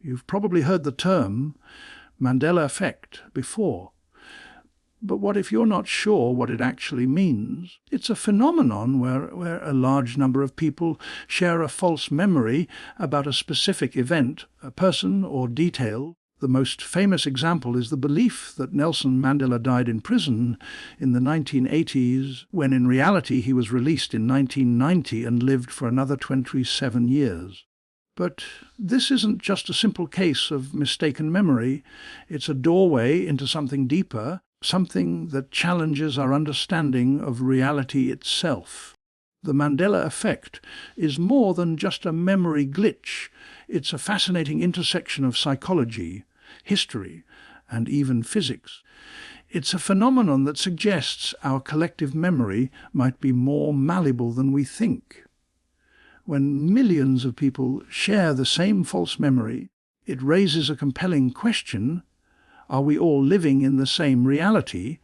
You've probably heard the term Mandela Effect before. But what if you're not sure what it actually means? It's a phenomenon where a large number of people share a false memory about a specific event, a person or detail. The most famous example is the belief that Nelson Mandela died in prison in the 1980s, when in reality he was released in 1990 and lived for another 27 years. But this isn't just a simple case of mistaken memory. It's a doorway into something deeper, something that challenges our understanding of reality itself. The Mandela Effect is more than just a memory glitch. It's a fascinating intersection of psychology, history, and even physics. It's a phenomenon that suggests our collective memory might be more malleable than we think. When millions of people share the same false memory, it raises a compelling question: are we all living in the same reality,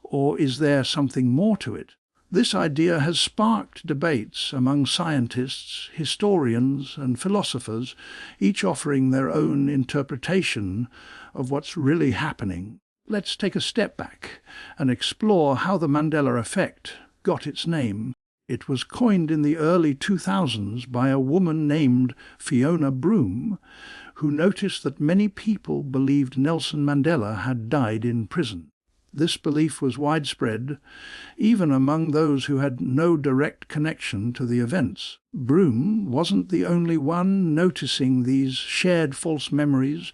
or is there something more to it? This idea has sparked debates among scientists, historians, and philosophers, each offering their own interpretation of what's really happening. Let's take a step back and explore how the Mandela Effect got its name. It was coined in the early 2000s by a woman named Fiona Broome, who noticed that many people believed Nelson Mandela had died in prison. This belief was widespread, even among those who had no direct connection to the events. Broome wasn't the only one noticing these shared false memories.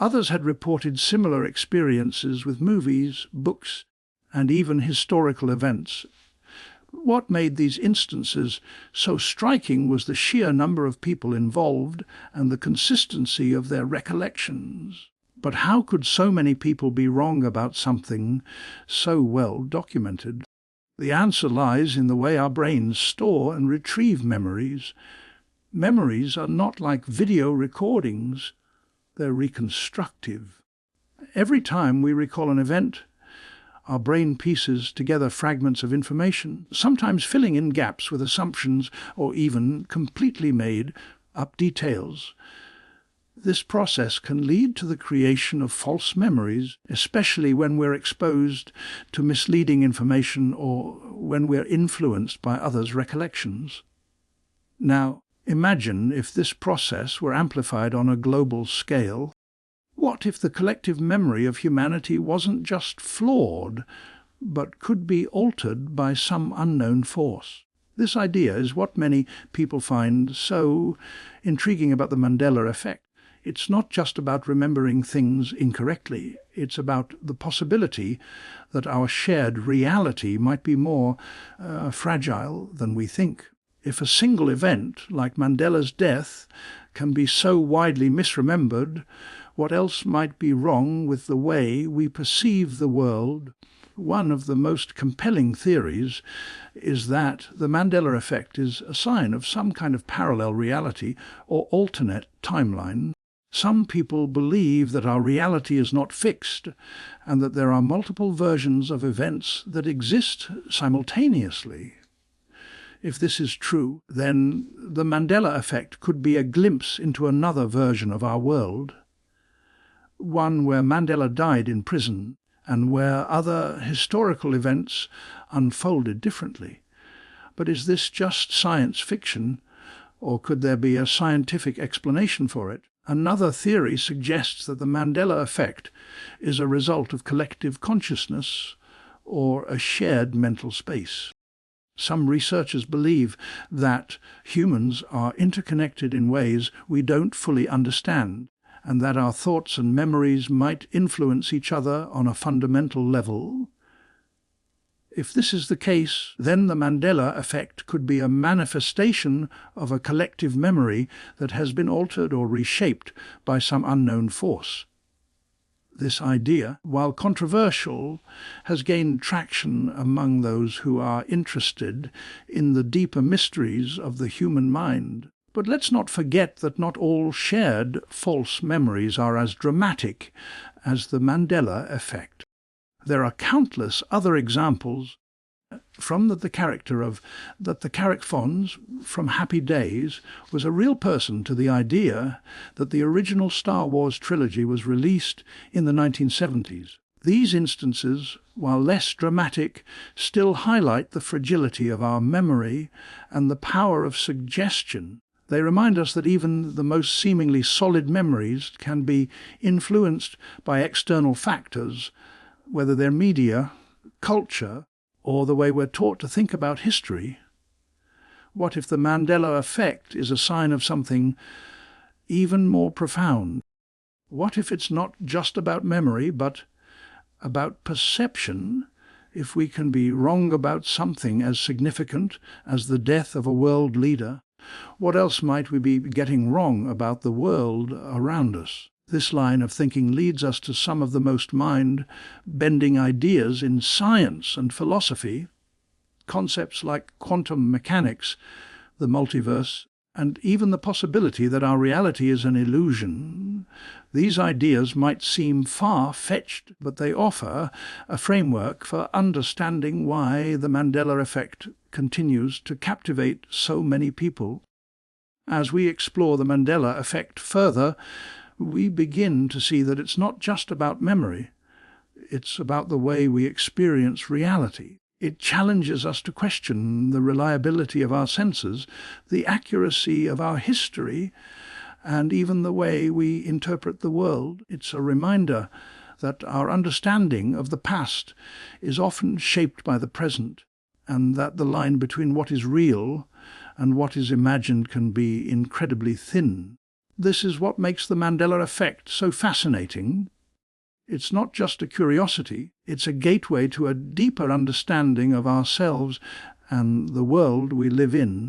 Others had reported similar experiences with movies, books, and even historical events. What made these instances so striking was the sheer number of people involved and the consistency of their recollections. But how could so many people be wrong about something so well documented? The answer lies in the way our brains store and retrieve memories. Memories are not like video recordings, they're reconstructive. Every time we recall an event, our brain pieces together fragments of information, sometimes filling in gaps with assumptions or even completely made up details. This process can lead to the creation of false memories, especially when we're exposed to misleading information or when we're influenced by others' recollections. Now, imagine if this process were amplified on a global scale. What if the collective memory of humanity wasn't just flawed, but could be altered by some unknown force? This idea is what many people find so intriguing about the Mandela Effect. It's not just about remembering things incorrectly. It's about the possibility that our shared reality might be more fragile than we think. If a single event, like Mandela's death, can be so widely misremembered, what else might be wrong with the way we perceive the world? One of the most compelling theories is that the Mandela Effect is a sign of some kind of parallel reality or alternate timeline. Some people believe that our reality is not fixed and that there are multiple versions of events that exist simultaneously. If this is true, then the Mandela Effect could be a glimpse into another version of our world, one where Mandela died in prison and where other historical events unfolded differently. But is this just science fiction, or could there be a scientific explanation for it? Another theory suggests that the Mandela Effect is a result of collective consciousness or a shared mental space. Some researchers believe that humans are interconnected in ways we don't fully understand, and that our thoughts and memories might influence each other on a fundamental level. If this is the case, then the Mandela Effect could be a manifestation of a collective memory that has been altered or reshaped by some unknown force. This idea, while controversial, has gained traction among those who are interested in the deeper mysteries of the human mind. But let's not forget that not all shared false memories are as dramatic as the Mandela Effect. There are countless other examples, from the character of that the Carrick Fons from Happy Days was a real person to the idea that the original Star Wars trilogy was released in the 1970s. These instances, while less dramatic, still highlight the fragility of our memory and the power of suggestion. They remind us that even the most seemingly solid memories can be influenced by external factors, whether they're media, culture, or the way we're taught to think about history. What if the Mandela Effect is a sign of something even more profound? What if it's not just about memory, but about perception? If we can be wrong about something as significant as the death of a world leader, what else might we be getting wrong about the world around us? This line of thinking leads us to some of the most mind-bending ideas in science and philosophy. Concepts like quantum mechanics, the multiverse, and even the possibility that our reality is an illusion. These ideas might seem far-fetched, but they offer a framework for understanding why the Mandela Effect continues to captivate so many people. As we explore the Mandela Effect further, we begin to see that it's not just about memory. It's about the way we experience reality. It challenges us to question the reliability of our senses, the accuracy of our history, and even the way we interpret the world. It's a reminder that our understanding of the past is often shaped by the present, and that the line between what is real and what is imagined can be incredibly thin. This is what makes the Mandela Effect so fascinating. It's not just a curiosity, it's a gateway to a deeper understanding of ourselves and the world we live in.